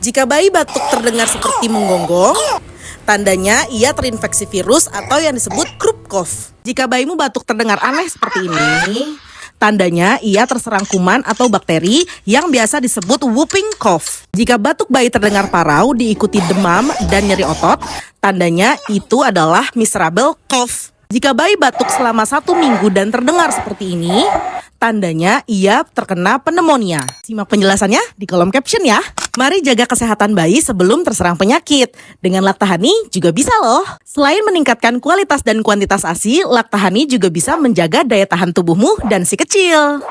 Jika bayi batuk terdengar seperti menggonggong, tandanya ia terinfeksi virus atau yang disebut croup cough. Jika bayimu batuk terdengar aneh seperti ini, tandanya ia terserang kuman atau bakteri yang biasa disebut whooping cough. Jika batuk bayi terdengar parau diikuti demam dan nyeri otot, tandanya itu adalah miserable cough. Jika bayi batuk selama 1 minggu dan terdengar seperti ini, tandanya ia terkena pneumonia. Simak penjelasannya di kolom caption ya. Mari jaga kesehatan bayi sebelum terserang penyakit. Dengan Laktahani juga bisa loh. Selain meningkatkan kualitas dan kuantitas ASI, Laktahani juga bisa menjaga daya tahan tubuhmu dan si kecil.